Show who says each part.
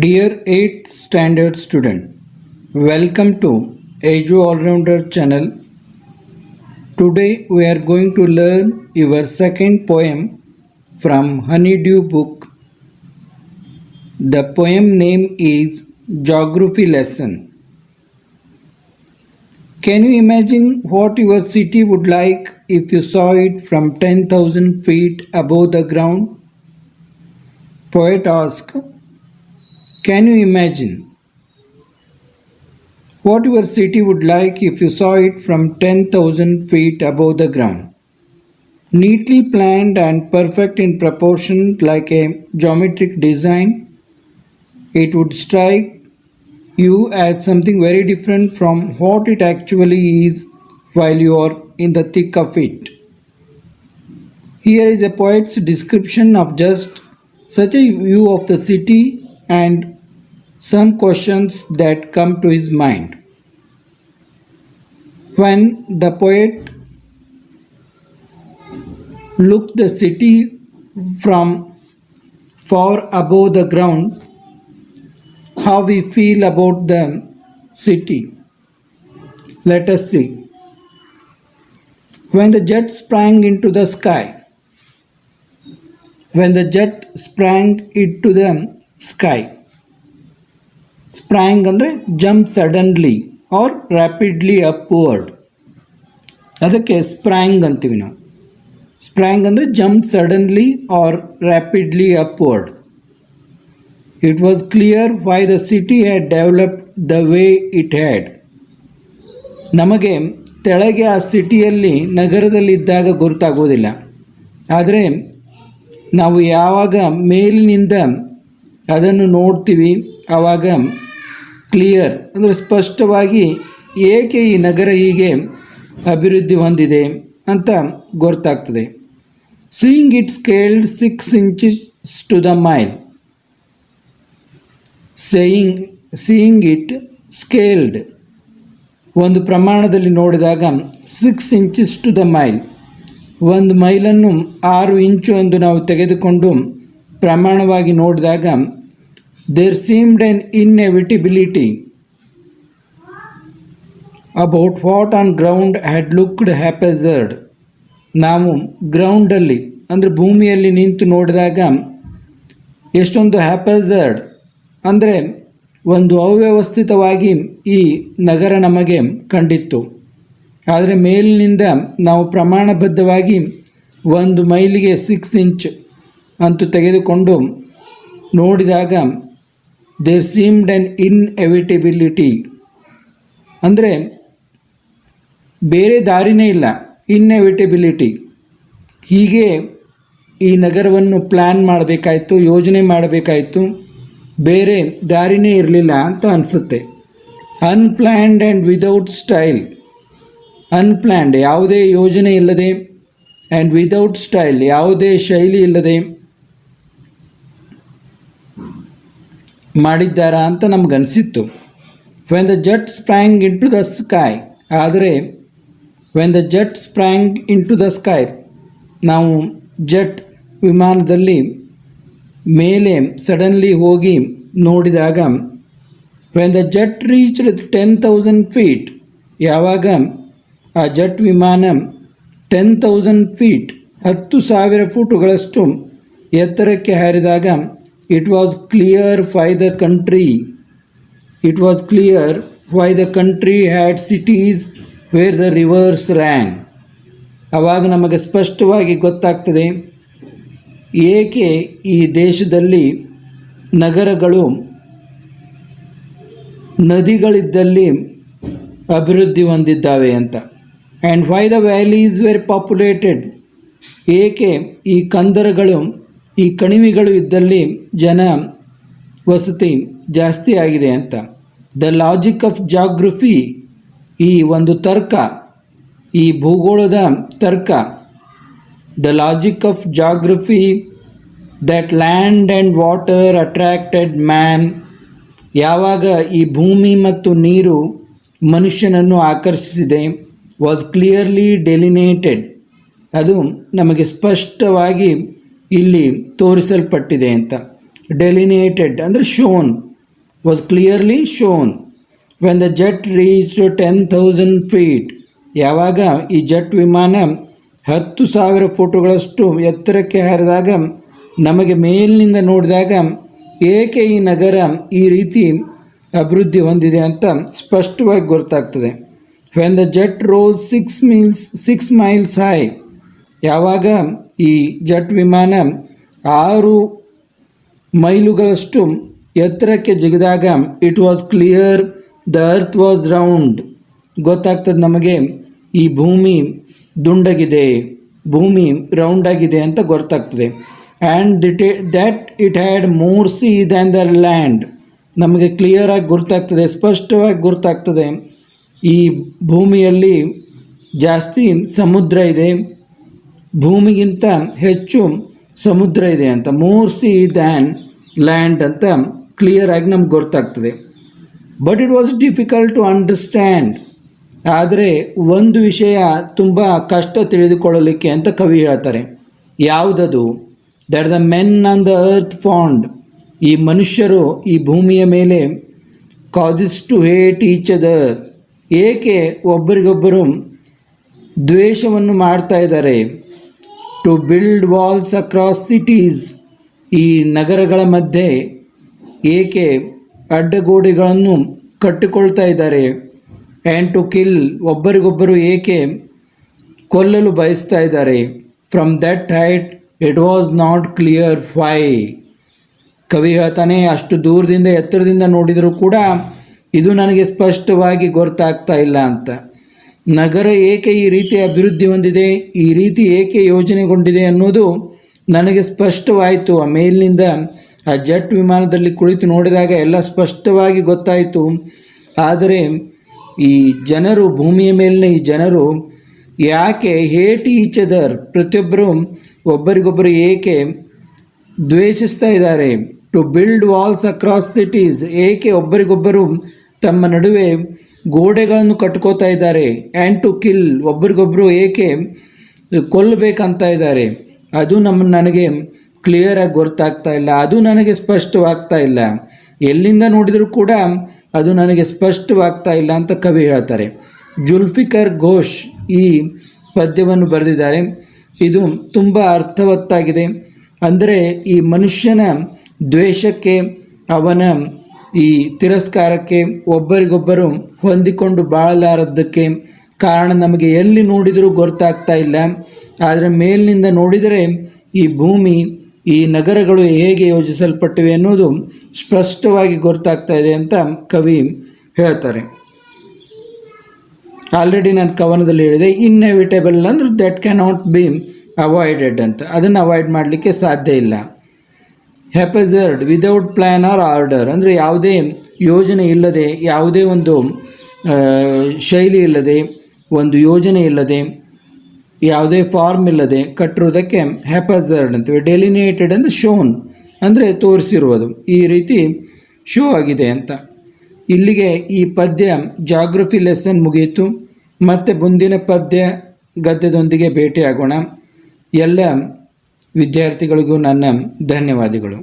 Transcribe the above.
Speaker 1: Dear 8th standard student, welcome to Edu Allrounder channel. Today we are going to learn your second poem from Honeydew book. The poem name is Geography Lesson. Can you imagine what your city would like if you saw it from 10,000 feet above the ground? Poet asks, can you imagine what your city would like if you saw it from 10,000 feet above the ground? Neatly planned and perfect in proportion like a geometric design, it would strike you as something very different from what it actually is while you are in the thick of it. Here is a poet's description of just such a view of the city and some questions that come to his mind. When the poet looked the city from far above the ground, how we feel about the city. Let us see. When the jet sprang into the sky, when the jet sprang into the sky, sprang ಅಂದರೆ jump suddenly or rapidly upward, ಅದಕ್ಕೆ sprang ಅಂತೀವಿ ನಾವು. Sprang ಅಂದರೆ jump suddenly or rapidly upward. It was clear why the city had developed the way it had. ನಮಗೆ ತೆಳಗೆ ಆ ಸಿಟಿಯಲ್ಲಿ ನಗರದಲ್ಲಿದ್ದಾಗ ಗುರುತಾಗೋದಿಲ್ಲ, ಆದರೆ ನಾವು ಯಾವಾಗ ಮೇಲಿನಿಂದ ಅದನ್ನು ನೋಡ್ತೀವಿ ಆವಾಗ ಕ್ಲಿಯರ್ ಅಂದರೆ ಸ್ಪಷ್ಟವಾಗಿ ಏಕೆ ಈ ನಗರ ಹೀಗೆ ಅಭಿವೃದ್ಧಿ ಹೊಂದಿದೆ ಅಂತ ಗೊತ್ತಾಗ್ತದೆ. Seeing it scaled 6 inches to the mile. Seeing it scaled ಒಂದು ಪ್ರಮಾಣದಲ್ಲಿ ನೋಡಿದಾಗ 6 inches ಟು ದ ಮೈಲ್, ಒಂದು ಮೈಲನ್ನು 6 ಇಂಚು ಎಂದು ನಾವು ತೆಗೆದುಕೊಂಡು ಪ್ರಮಾಣವಾಗಿ ನೋಡಿದಾಗ there seemed an inevitability about what on ground had looked haphazard. ನಾವು ಗ್ರೌಂಡಲ್ಲಿ ಅಂದರೆ ಭೂಮಿಯಲ್ಲಿ ನಿಂತು ನೋಡಿದಾಗ ಎಷ್ಟೊಂದು ಹ್ಯಾಪಜರ್ಡ್ ಅಂದರೆ ಒಂದು ಅವ್ಯವಸ್ಥಿತವಾಗಿ ಈ ನಗರ ನಮಗೆ ಕಂಡಿತ್ತು. ಆದರೆ ಮೇಲಿನಿಂದ ನಾವು ಪ್ರಮಾಣಬದ್ಧವಾಗಿ ಒಂದು ಮೈಲಿಗೆ 6 inch ಅಂತೂ ತೆಗೆದುಕೊಂಡು ನೋಡಿದಾಗ ದೇರ್ ಸೀಮ್ಡ್ ಆನ್ ಇನ್ಎವಿಟಬಿಲಿಟಿ ಅಂದರೆ ಬೇರೆ ದಾರಿನೇ ಇಲ್ಲ, ಇನ್ಎವಿಟಬಿಲಿಟಿ. ಹೀಗೆ ಈ ನಗರವನ್ನು ಪ್ಲ್ಯಾನ್ ಮಾಡಬೇಕಾಯಿತು, ಯೋಜನೆ ಮಾಡಬೇಕಾಯಿತು, ಬೇರೆ ದಾರಿನೇ ಇರಲಿಲ್ಲ ಅಂತ ಅನಿಸುತ್ತೆ. Unplanned and without style. Unplanned ಯಾವುದೇ ಯೋಜನೆ ಇಲ್ಲದೆ, ಆ್ಯಂಡ್ ವಿದೌಟ್ ಸ್ಟೈಲ್ ಯಾವುದೇ ಶೈಲಿ ಇಲ್ಲದೆ ಮಾಡಿದ್ದಾರಾ ಅಂತ ನಮಗನಿಸಿತ್ತು. When the jet sprang into the sky. ಆದರೆ when the jet sprang into the sky, ನಾವು ಜಟ್ ವಿಮಾನದಲ್ಲಿ ಮೇಲೆ ಸಡನ್ಲಿ ಹೋಗಿ ನೋಡಿದಾಗ when the jet reached 10,000 feet, ಯಾವಾಗ ಆ ಜಟ್ ವಿಮಾನ 10,000 feet 10,000 ಫೂಟುಗಳಷ್ಟು ಎತ್ತರಕ್ಕೆ ಹಾರಿದಾಗ it was clear why the country had cities where the rivers ran. ಆವಾಗ ನಮಗೆ ಸ್ಪಷ್ಟವಾಗಿ ಗೊತ್ತಾಗ್ತದೆ ಏಕೆ ಈ ದೇಶದಲ್ಲಿ ನಗರಗಳು ನದಿಗಳಿದ್ದಲ್ಲಿ ಅಭಿವೃದ್ಧಿ ಹೊಂದಿದ್ದಾವೆ ಅಂತ. And why the valleys were populated, ಏಕೆ ಈ ಕಂದರಗಳು ಈ ಕಣಿವೆಗಳು ಇದ್ದಲ್ಲಿ ಜನ ವಸತಿ ಜಾಸ್ತಿ ಆಗಿದೆ ಅಂತ. ದ ಲಾಜಿಕ್ ಆಫ್ ಜಾಗ್ರಫಿ, ಈ ಒಂದು ತರ್ಕ, ಈ ಭೂಗೋಳದ ತರ್ಕ. The logic of geography that land and water attracted man, ಯಾವಾಗ ಈ ಭೂಮಿ ಮತ್ತು ನೀರು ಮನುಷ್ಯನನ್ನು ಆಕರ್ಷಿಸಿದೆ. ವಾಸ್ ಕ್ಲಿಯರ್ಲಿ ಡೆಲಿನೇಟೆಡ್, ಅದು ನಮಗೆ ಸ್ಪಷ್ಟವಾಗಿ ಇಲ್ಲಿ ತೋರಿಸಲ್ಪಟ್ಟಿದೆ ಅಂತ. ಡೆಲಿನೇಟೆಡ್ ಅಂದರೆ shown, was clearly shown. When the jet reached 10,000 feet, ಯಾವಾಗ ಈ ಜೆಟ್ ವಿಮಾನ 10,000 ಫುಟುಗಳಷ್ಟು ಎತ್ತರಕ್ಕೆ ಹಾರಿದಾಗ ನಮಗೆ ಮೇಲಿನಿಂದ ನೋಡಿದಾಗ ಏಕೆ ಈ ನಗರ ಈ ರೀತಿ ಅಭಿವೃದ್ಧಿ ಹೊಂದಿದೆ ಅಂತ ಸ್ಪಷ್ಟವಾಗಿ ಗೊತ್ತಾಗ್ತದೆ. When the jet rose 6 miles high, ಯಾವಾಗ ಈ ಜೆಟ್ ವಿಮಾನ 6 ಮೈಲುಗಳಷ್ಟು ಎತ್ತರಕ್ಕೆ ಜಿಗಿದಾಗ it was clear the earth was round, ಗೊತ್ತಾಗ್ತದೆ ನಮಗೆ ಈ ಭೂಮಿ ದುಂಡಗಿದೆ, ಭೂಮಿ ರೌಂಡ್ ಆಗಿದೆ ಅಂತ ಗೊತ್ತಾಗ್ತದೆ. And that it had more sea than the land, ನಮಗೆ ಕ್ಲಿಯರಾಗಿ ಗೊತ್ತಾಗ್ತದೆ, ಸ್ಪಷ್ಟವಾಗಿ ಗೊತ್ತಾಗ್ತದೆ ಈ ಭೂಮಿಯಲ್ಲಿ ಜಾಸ್ತಿ ಸಮುದ್ರ ಇದೆ, ಭೂಮಿಗಿಂತ ಹೆಚ್ಚು ಸಮುದ್ರ ಇದೆ ಅಂತ. ಮೋರ್ ಸೀ ದ್ಯಾನ್ ಲ್ಯಾಂಡ್ ಅಂತ ಕ್ಲಿಯರಾಗಿ ನಮ್ಗೆ ಗೊತ್ತಾಗ್ತದೆ. But it was difficult to understand, ಆದರೆ ಒಂದು ವಿಷಯ ತುಂಬ ಕಷ್ಟ ತಿಳಿದುಕೊಳ್ಳಲಿಕ್ಕೆ ಅಂತ ಕವಿ ಹೇಳ್ತಾರೆ. ಯಾವುದದು? That the men on the earth found, ಈ ಮನುಷ್ಯರು ಈ ಭೂಮಿಯ ಮೇಲೆ causes to hate each other, ಏಕೆ ಒಬ್ಬರಿಗೊಬ್ಬರು ದ್ವೇಷವನ್ನು ಮಾಡ್ತಾ ಇದ್ದಾರೆ. To build walls across cities, ಈ ನಗರಗಳ ಮಧ್ಯೆ ಏಕೆ ಅಡ್ಡಗೋಡೆಗಳನ್ನು ಕಟ್ಟಿಕೊಳ್ತಾ ಇದ್ದಾರೆ. ಆ್ಯಂಡ್ ಟು ಕಿಲ್, ಒಬ್ಬರಿಗೊಬ್ಬರು ಏಕೆ ಕೊಲ್ಲಲು ಬಯಸ್ತಾ ಇದ್ದಾರೆ. From that height it was not clear why, ಕವಿ ಹೇಳ್ತಾನೆ ಅಷ್ಟು ದೂರದಿಂದ ಎತ್ತರದಿಂದ ನೋಡಿದರೂ ಕೂಡ ಇದು ನನಗೆ ಸ್ಪಷ್ಟವಾಗಿ ಗೊತ್ತಾಗ್ತಾ ಇಲ್ಲ ಅಂತ. ನಗರ ಏಕೆ ಈ ರೀತಿ ಅಭಿವೃದ್ಧಿ ಹೊಂದಿದೆ, ಈ ರೀತಿ ಏಕೆ ಯೋಜನೆಗೊಂಡಿದೆ ಅನ್ನೋದು ನನಗೆ ಸ್ಪಷ್ಟವಾಯಿತು. ಆ ಮೇಲಿನಿಂದ ಆ ಜೆಟ್ ವಿಮಾನದಲ್ಲಿ ಕುಳಿತು ನೋಡಿದಾಗ ಎಲ್ಲ ಸ್ಪಷ್ಟವಾಗಿ ಗೊತ್ತಾಯಿತು. ಆದರೆ ಈ ಜನರು, ಭೂಮಿಯ ಮೇಲಿನ ಈ ಜನರು ಯಾಕೆ ಹೇಟ್ ಈಚ್ ಅದರ್, ಪ್ರತಿಯೊಬ್ಬರು ಒಬ್ಬರಿಗೊಬ್ಬರು ಏಕೆ ದ್ವೇಷಿಸ್ತಾ ಇದ್ದಾರೆ. To build walls across cities, ಏಕೆ ಒಬ್ಬರಿಗೊಬ್ಬರು ತಮ್ಮ ನಡುವೆ ಗೋಡೆಗಳನ್ನು ಕಟ್ಕೋತಾ ಇದ್ದಾರೆ. ಆ್ಯಂಡ್ ಟು ಕಿಲ್, ಒಬ್ಬರಿಗೊಬ್ಬರು ಏಕೆ ಕೊಲ್ಲಬೇಕಂತ ಇದ್ದಾರೆ. ಅದು ನನಗೆ ಕ್ಲಿಯರಾಗಿ ಗೊತ್ತಾಗ್ತಾ ಇಲ್ಲ, ಅದು ನನಗೆ ಸ್ಪಷ್ಟವಾಗ್ತಾ ಇಲ್ಲ. ಎಲ್ಲಿಂದ ನೋಡಿದರೂ ಕೂಡ ಅದು ನನಗೆ ಸ್ಪಷ್ಟವಾಗ್ತಾ ಇಲ್ಲ ಅಂತ ಕವಿ ಹೇಳ್ತಾರೆ. ಜುಲ್ಫಿಕರ್ ಘೋಷ್ ಈ ಪದ್ಯವನ್ನು ಬರೆದಿದ್ದಾರೆ. ಇದು ತುಂಬ ಅರ್ಥವತ್ತಾಗಿದೆ. ಅಂದರೆ ಈ ಮನುಷ್ಯನ ದ್ವೇಷಕ್ಕೆ, ಅವನ ಈ ತಿರಸ್ಕಾರಕ್ಕೆ, ಒಬ್ಬರಿಗೊಬ್ಬರು ಹೊಂದಿಕೊಂಡು ಬಾಳಲಾರದ್ದಕ್ಕೆ ಕಾರಣ ನಮಗೆ ಎಲ್ಲಿ ನೋಡಿದರೂ ಗೊತ್ತಾಗ್ತಾ ಇಲ್ಲ. ಆದರೆ ಮೇಲಿನಿಂದ ನೋಡಿದರೆ ಈ ಭೂಮಿ, ಈ ನಗರಗಳು ಹೇಗೆ ಯೋಜಿಸಲ್ಪಟ್ಟಿವೆ ಅನ್ನೋದು ಸ್ಪಷ್ಟವಾಗಿ ಗೊತ್ತಾಗ್ತಾ ಇದೆ ಅಂತ ಕವಿ ಹೇಳ್ತಾರೆ. ಆಲ್ರೆಡಿ ನಾನು ಕವನದಲ್ಲಿ ಹೇಳಿದೆ, ಇನ್ಎವಿಟೇಬಲ್ ಅಂದರೆ ದಟ್ ಕ್ಯಾನಾಟ್ ಬಿ ಅವಾಯ್ಡೆಡ್ ಅಂತ, ಅದನ್ನು ಅವಾಯ್ಡ್ ಮಾಡಲಿಕ್ಕೆ ಸಾಧ್ಯ ಇಲ್ಲ. ಹ್ಯಾಪಜರ್ಡ್ ವಿದೌಟ್ ಪ್ಲ್ಯಾನ್ ಆರ್ ಆರ್ಡರ್ ಅಂದರೆ ಯಾವುದೇ ಯೋಜನೆ ಇಲ್ಲದೆ, ಯಾವುದೇ ಒಂದು ಶೈಲಿ ಇಲ್ಲದೆ, ಒಂದು ಯೋಜನೆ ಇಲ್ಲದೆ, ಯಾವುದೇ ಫಾರ್ಮ್ ಇಲ್ಲದೆ ಕಟ್ಟಿರೋದಕ್ಕೆ ಹ್ಯಾಪಜರ್ಡ್ ಅಂತೀವಿ. ಡೆಲಿನೇಟೆಡ್ ಅಂದರೆ ಶೋನ್ ಅಂದರೆ ತೋರಿಸಿರುವುದು, ಈ ರೀತಿ ಶೋ ಆಗಿದೆ ಅಂತ. ಇಲ್ಲಿಗೆ ಈ ಪದ್ಯ ಜಾಗ್ರಫಿ ಲೆಸನ್ ಮುಗಿಯಿತು. ಮತ್ತು ಮುಂದಿನ ಪದ್ಯ ಗದ್ಯದೊಂದಿಗೆ ಭೇಟಿಯಾಗೋಣ. ಎಲ್ಲ ವಿದ್ಯಾರ್ಥಿಗಳಿಗೂ ನನ್ನ ಧನ್ಯವಾದಗಳು.